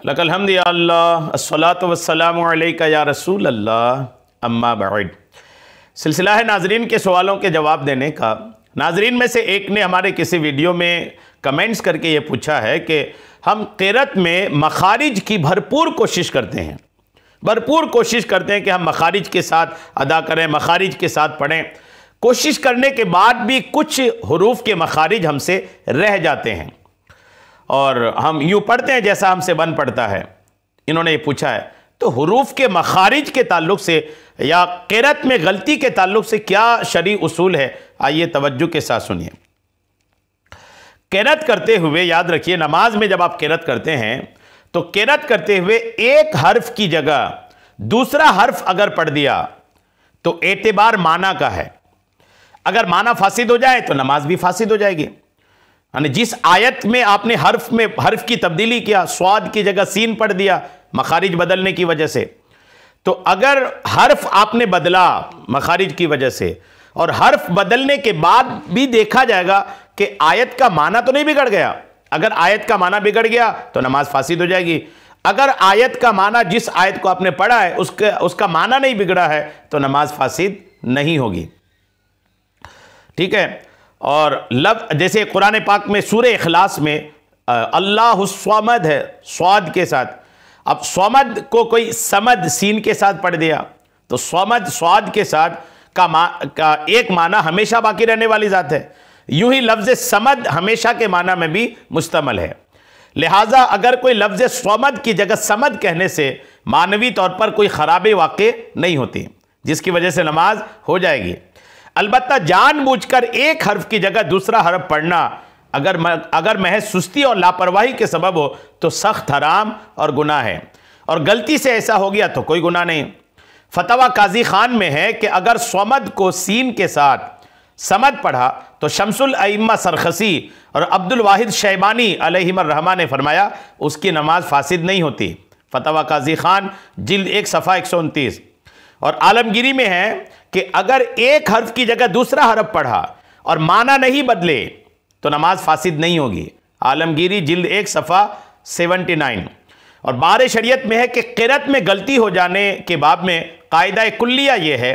लकल हम्द या अल्लाह, अस्सलातु वस्सलामु अलैका या रसूल अल्लाह, अम्मा बाद। सिलसिला है नाजरीन के सवालों के जवाब देने का। नाजरीन में से एक ने हमारे किसी वीडियो में कमेंट्स करके ये पूछा है कि हम क़िरात में मखारिज की भरपूर कोशिश करते हैं, भरपूर कोशिश करते हैं कि हम मखारिज के साथ अदा करें, मखारिज के साथ पढ़ें। कोशिश करने के बाद भी कुछ हुरूफ के मखारिज हमसे रह जाते हैं और हम यूँ पढ़ते हैं जैसा हमसे बन पड़ता है। इन्होंने ये पूछा है, तो हुरूफ के मखारिज के ताल्लुक़ से या क़िरात में गलती के ताल्लुक़ से क्या शरई उसूल है? आइए तवज्जो के साथ सुनिए। क़िरात करते हुए याद रखिए, नमाज में जब आप क़िरात करते हैं तो क़िरात करते हुए एक हर्फ की जगह दूसरा हर्फ अगर पढ़ दिया तो एतबार माना का है। अगर माना फासिद हो जाए तो नमाज भी फासिद हो जाएगी। यानी जिस आयत में आपने हर्फ की तब्दीली किया, स्वाद की जगह सीन पढ़ दिया मखारिज बदलने की वजह से, तो अगर हर्फ आपने बदला मखारिज की वजह से और हर्फ बदलने के बाद भी देखा जाएगा कि आयत का माना तो नहीं बिगड़ गया। अगर आयत का माना बिगड़ गया तो नमाज फासिद हो जाएगी। अगर आयत का माना, जिस आयत को आपने पढ़ा है उसका माना नहीं बिगड़ा है तो नमाज फासिद नहीं होगी। ठीक है। और जैसे कुरान पाक में सूरह इखलास में अल्लाहुस्समद है स्वाद के साथ। अब स्वमद को कोई समद सीन के साथ पढ़ दिया तो स्वमद स्वाद के साथ का एक माना हमेशा बाकी रहने वाली ज़ात है। यूं ही लफ्ज़ समद हमेशा के माना में भी मुश्तमल है। लिहाजा अगर कोई लफ्ज़ स्वमद की जगह समद कहने से मानवी तौर पर कोई ख़राबी वाक़ई नहीं होती, जिसकी वजह से नमाज हो जाएगी। अलबत्ता जानबूझकर एक हर्फ की जगह दूसरा हर्फ पढ़ना अगर महज सुस्ती और लापरवाही के सबब हो तो सख्त हराम और गुनाह है, और गलती से ऐसा हो गया तो कोई गुनाह नहीं। फतवा काजी खान में है कि अगर स्वमद को सीन के साथ समद पढ़ा तो शमसुल अइम्मा सरखसी और अब्दुल वाहिद शैबानी अलैहिम रहमा ने फरमाया उसकी नमाज फासिद नहीं होती। फतवा काजी खान जिल्द 1 सफ़ा 129। और आलमगिरी में है कि अगर एक हर्फ की जगह दूसरा हर्फ पढ़ा और माना नहीं बदले तो नमाज फासिद नहीं होगी। आलमगिरी जिल्द 1 सफ़ा 79। और बार शरीयत में है कि क़िरात में गलती हो जाने के बाब में कायदा कुल्लिया यह है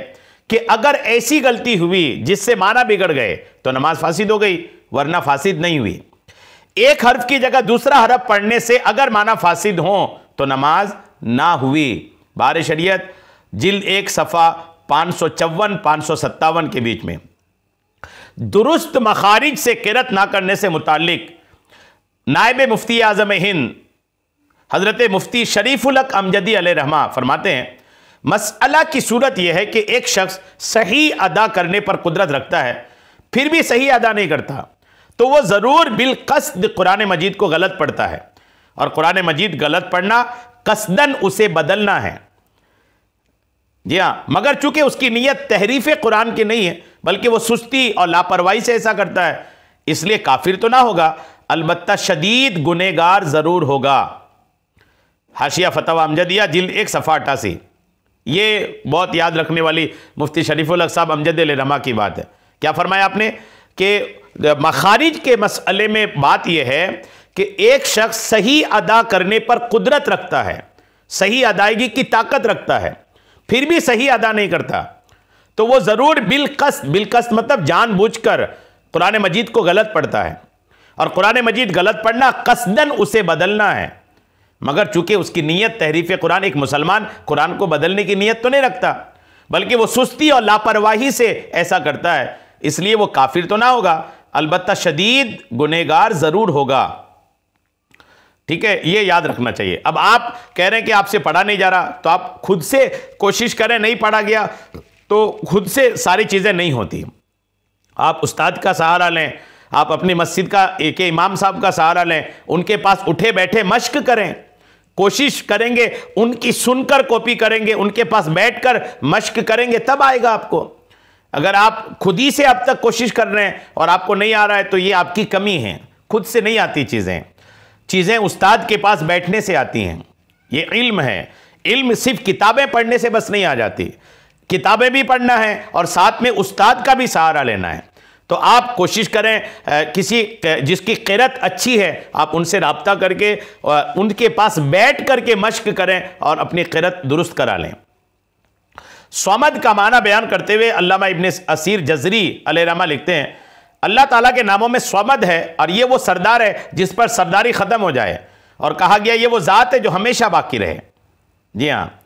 कि अगर ऐसी गलती हुई जिससे माना बिगड़ गए तो नमाज फासिद हो गई, वरना फासिद नहीं हुई। एक हर्फ की जगह दूसरा हर्फ पढ़ने से अगर माना फासिद हो तो नमाज ना हुई। बार शरीयत जिल्द 1 सफ़ा 554-557 के बीच में। दुरुस्त मखारिज से क़िरात ना करने से मुताल्लिक नायब मुफ्ती आज़म हिंद हज़रत मुफ्ती शरीफुल हक अमजदी अलैहि रहमा फरमाते हैं, मसअला की सूरत यह है कि एक शख्स सही अदा करने पर कुदरत रखता है फिर भी सही अदा नहीं करता तो वह ज़रूर बिलक़स्द कुरान मजीद को गलत पढ़ता है, और कुरान मजीद गलत पढ़ना कसदन उसे बदलना है। जी हाँ, मगर चूंकि उसकी नीयत तहरीफ कुरान की नहीं है बल्कि वो सुस्ती और लापरवाही से ऐसा करता है, इसलिए काफिर तो ना होगा, अलबत्ता शदीद गुनहगार ज़रूर होगा। हाशिया फतवा अमजदिया जिल्द 1 सफ़ा 88। ये बहुत याद रखने वाली मुफ्ती शरीफुल हक साहब अमजद रहमा की बात है। क्या फरमाया आपने कि मखारिज के मसले में बात यह है कि एक शख्स सही अदा करने पर कुदरत रखता है, सही अदायगी की ताकत रखता है, फिर भी सही अदा नहीं करता तो वो ज़रूर बिलक़स्द मतलब जानबूझकर कुरान मजीद को गलत पढ़ता है, और कुरान मजीद गलत पढ़ना कसदन उसे बदलना है। मगर चूंकि उसकी नीयत तहरीफ कुरान, एक मुसलमान कुरान को बदलने की नीयत तो नहीं रखता बल्कि वो सुस्ती और लापरवाही से ऐसा करता है, इसलिए वो काफिर तो ना होगा, अलबत्ता शदीद गुनहगार ज़रूर होगा। ठीक है, ये याद रखना चाहिए। अब आप कह रहे हैं कि आपसे पढ़ा नहीं जा रहा तो आप खुद से कोशिश करें, नहीं पढ़ा गया तो खुद से सारी चीज़ें नहीं होती। आप उस्ताद का सहारा लें, आप अपनी मस्जिद का एक इमाम साहब का सहारा लें, उनके पास उठे बैठे मश्क करें, कोशिश करेंगे, उनकी सुनकर कॉपी करेंगे, उनके पास बैठकर मश्क करेंगे, तब आएगा आपको। अगर आप खुद ही से अब तक कोशिश कर रहे हैं और आपको नहीं आ रहा है तो ये आपकी कमी है, खुद से नहीं आती चीज़ें उस्ताद के पास बैठने से आती हैं। ये इल्म है, इल्म सिर्फ किताबें पढ़ने से बस नहीं आ जाती, किताबें भी पढ़ना है और साथ में उस्ताद का भी सहारा लेना है। तो आप कोशिश करें किसी जिसकी क़िरात अच्छी है आप उनसे रब्ता करके उनके पास बैठ करके मश्क करें और अपनी क़िरात दुरुस्त करा लें। स्वमद का माना बयान करते हुए अल्लामा इब्न असीर जज़री अलैहिर्रहमा लिखते हैं, अल्लाह ताला के नामों में स्वमद है और ये वो सरदार है जिस पर सरदारी ख़त्म हो जाए, और कहा गया ये वो ज़ात है जो हमेशा बाकी रहे। जी हाँ,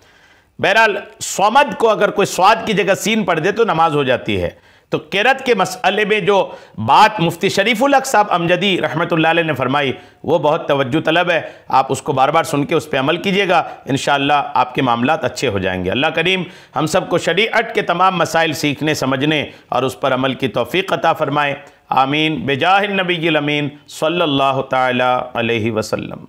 बहरहाल स्वमद को अगर कोई स्वाद की जगह सीन पढ़ दे तो नमाज हो जाती है। तो क़िरात के मसले में जो बात मुफ्ती शरीफुल हक साहब अमजदी रहमतुल्लाह अलैह ने फरमाई वो बहुत तवज्जो तलब है। आप उसको बार बार सुन के उस पर अमल कीजिएगा, इंशाअल्लाह आपके मामलात अच्छे हो जाएंगे। अल्लाह करीम हम सबको शरीअत के तमाम मसाइल सीखने समझने और उस पर अमल की तौफ़ीक़ अता फ़रमाए। आमीन बेजाहिन नबील अमीन सल्लल्लाहु तआला अलैहि वसल्लम।